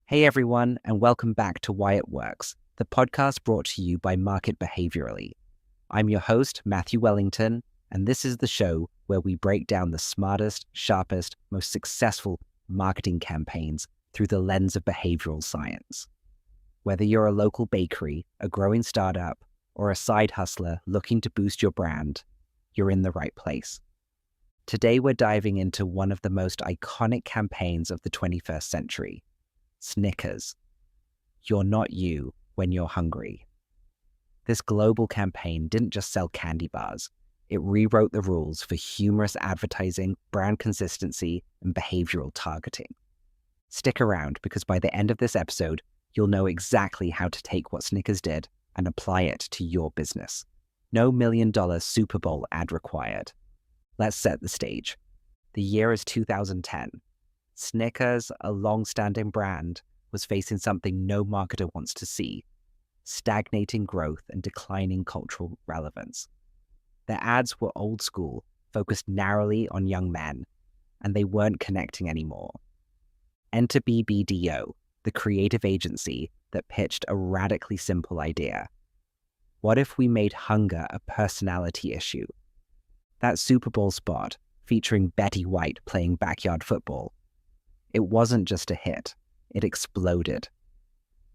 Hey everyone, and welcome back to Why It Works, the podcast brought to you by Market Behaviourally. I'm your host, Matthew Wellington, and this is the show where we break down the smartest, sharpest, most successful marketing campaigns through the lens of behavioral science. Whether you're a local bakery, a growing startup, or a side hustler looking to boost your brand, you're in the right place. Today we're diving into one of the most iconic campaigns of the 21st century, Snickers. You're not you when you're hungry. This global campaign didn't just sell candy bars. It rewrote the rules for humorous advertising, brand consistency, and behavioral targeting. Stick around because by the end of this episode, you'll know exactly how to take what Snickers did and apply it to your business. No $1 million Super Bowl ad required. Let's set the stage. The year is 2010. Snickers, a long-standing brand, was facing something no marketer wants to see: stagnating growth and declining cultural relevance. Their ads were old school, focused narrowly on young men, and they weren't connecting anymore. Enter BBDO, the creative agency that pitched a radically simple idea. What if we made hunger a personality issue? That Super Bowl spot, featuring Betty White playing backyard football, it wasn't just a hit, it exploded.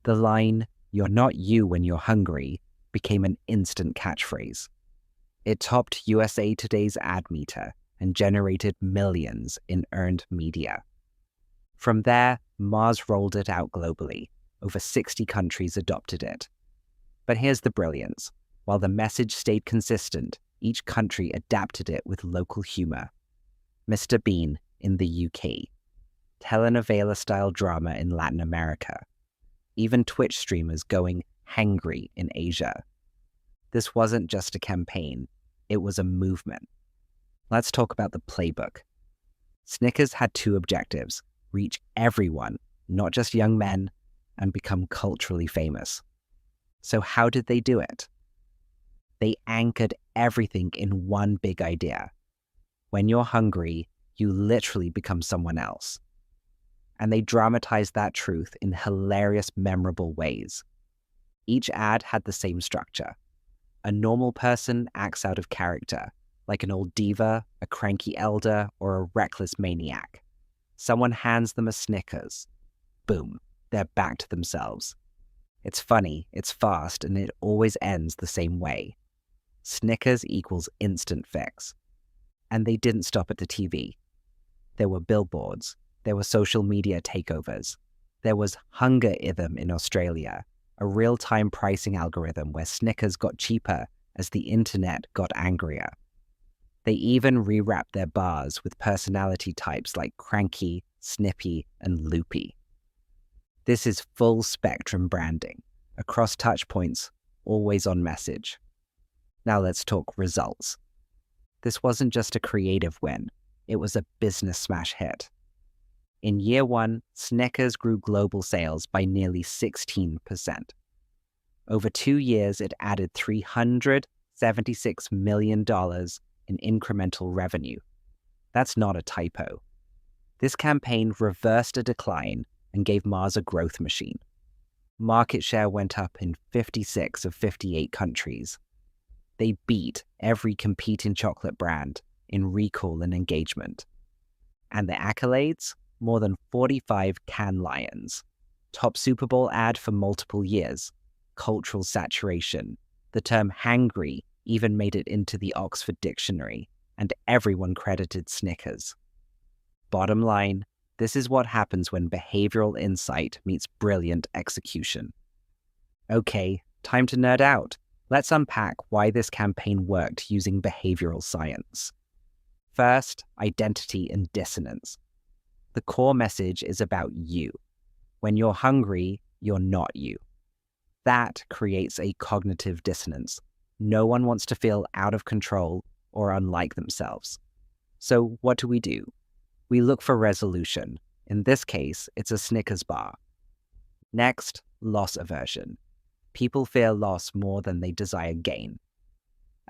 The line, "You're not you when you're hungry," became an instant catchphrase. It topped USA Today's ad meter and generated millions in earned media. From there, Mars rolled it out globally. Over 60 countries adopted it. But here's the brilliance. While the message stayed consistent, each country adapted it with local humor. Mr. Bean in the UK, telenovela-style drama in Latin America, even Twitch streamers going hangry in Asia. This wasn't just a campaign, it was a movement. Let's talk about the playbook. Snickers had two objectives: reach everyone, not just young men, and become culturally famous. So how did they do it? They anchored everything in one big idea. When you're hungry, you literally become someone else. And they dramatized that truth in hilarious, memorable ways. Each ad had the same structure. A normal person acts out of character, like an old diva, a cranky elder, or a reckless maniac. Someone hands them a Snickers. Boom, they're back to themselves. It's funny, it's fast, and it always ends the same way. Snickers equals instant fix. And they didn't stop at the TV. There were billboards. There were social media takeovers. There was Hunger-ithm in Australia, a real-time pricing algorithm where Snickers got cheaper as the internet got angrier. They even rewrapped their bars with personality types like cranky, snippy, and loopy. This is full-spectrum branding, across touchpoints, always on message. Now let's talk results. This wasn't just a creative win, it was a business smash hit. In year one, Snickers grew global sales by nearly 16%. Over 2 years, it added $376 million in incremental revenue. That's not a typo. This campaign reversed a decline and gave Mars a growth machine. Market share went up in 56 of 58 countries. They beat every competing chocolate brand in recall and engagement. And the accolades? More than 45 Cannes Lions. Top Super Bowl ad for multiple years. Cultural saturation. The term hangry even made it into the Oxford Dictionary, and everyone credited Snickers. Bottom line, this is what happens when behavioral insight meets brilliant execution. Okay, time to nerd out. Let's unpack why this campaign worked using behavioral science. First, identity and dissonance. The core message is about you. When you're hungry, you're not you. That creates a cognitive dissonance. No one wants to feel out of control or unlike themselves. So what do? We look for resolution. In this case, it's a Snickers bar. Next, loss aversion. People fear loss more than they desire gain.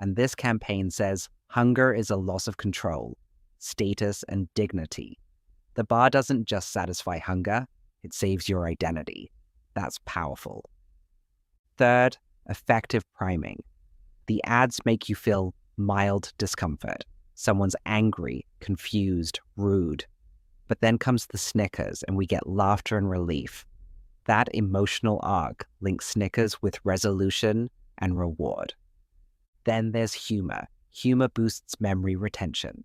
And this campaign says hunger is a loss of control, status, and dignity. The bar doesn't just satisfy hunger, it saves your identity. That's powerful. Third, effective priming. The ads make you feel mild discomfort. Someone's angry, confused, rude. But then comes the Snickers and we get laughter and relief. That emotional arc links Snickers with resolution and reward. Then there's humor. Humor boosts memory retention.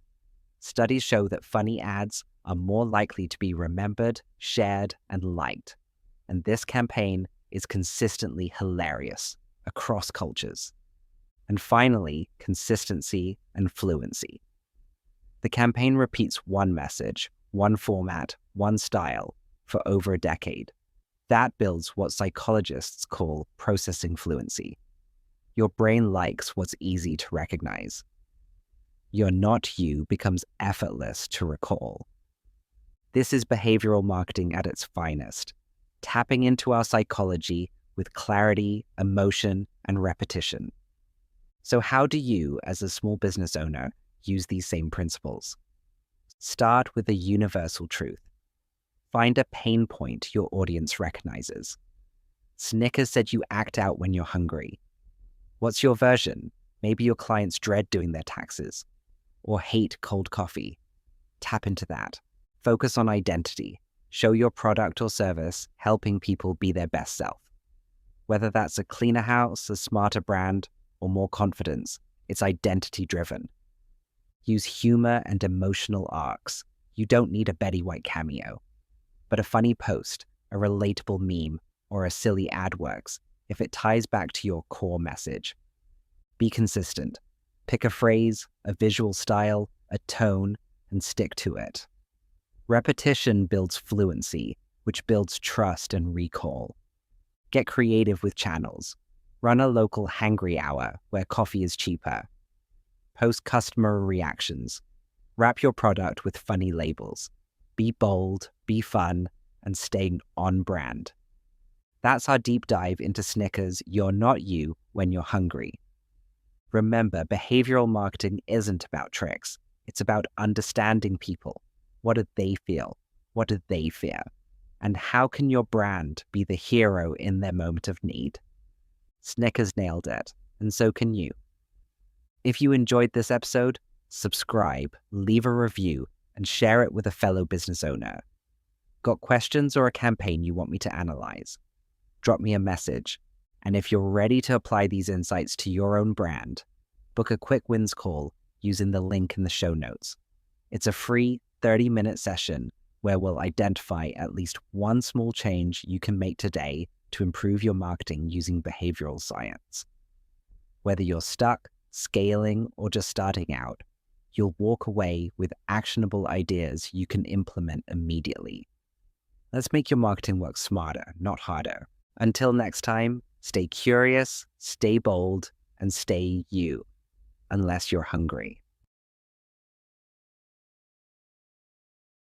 Studies show that funny ads are more likely to be remembered, shared, and liked. And this campaign is consistently hilarious across cultures. And finally, consistency and fluency. The campaign repeats one message, one format, one style for over a decade. That builds what psychologists call processing fluency. Your brain likes what's easy to recognize. You're not you becomes effortless to recall. This is behavioral marketing at its finest, tapping into our psychology with clarity, emotion, and repetition. So how do you, as a small business owner, use these same principles? Start with a universal truth. Find a pain point your audience recognizes. Snickers said you act out when you're hungry. What's your version? Maybe your clients dread doing their taxes or hate cold coffee. Tap into that. Focus on identity. Show your product or service helping people be their best self. Whether that's a cleaner house, a smarter brand, or more confidence, it's identity-driven. Use humor and emotional arcs. You don't need a Betty White cameo. But a funny post, a relatable meme, or a silly ad works if it ties back to your core message. Be consistent. Pick a phrase, a visual style, a tone, and stick to it. Repetition builds fluency, which builds trust and recall. Get creative with channels. Run a local hangry hour where coffee is cheaper. Post customer reactions. Wrap your product with funny labels. Be bold, be fun, and stay on brand. That's our deep dive into Snickers' You're Not You When You're Hungry. Remember, behavioral marketing isn't about tricks. It's about understanding people. What do they feel? What do they fear? And how can your brand be the hero in their moment of need? Snickers nailed it, and so can you. If you enjoyed this episode, subscribe, leave a review, and share it with a fellow business owner. Got questions or a campaign you want me to analyze? Drop me a message. And if you're ready to apply these insights to your own brand, book a quick wins call using the link in the show notes. It's a free 30-minute session where we'll identify at least one small change you can make today to improve your marketing using behavioral science. Whether you're stuck, scaling, or just starting out, you'll walk away with actionable ideas you can implement immediately. Let's make your marketing work smarter, not harder. Until next time, stay curious, stay bold, and stay you, unless you're hungry.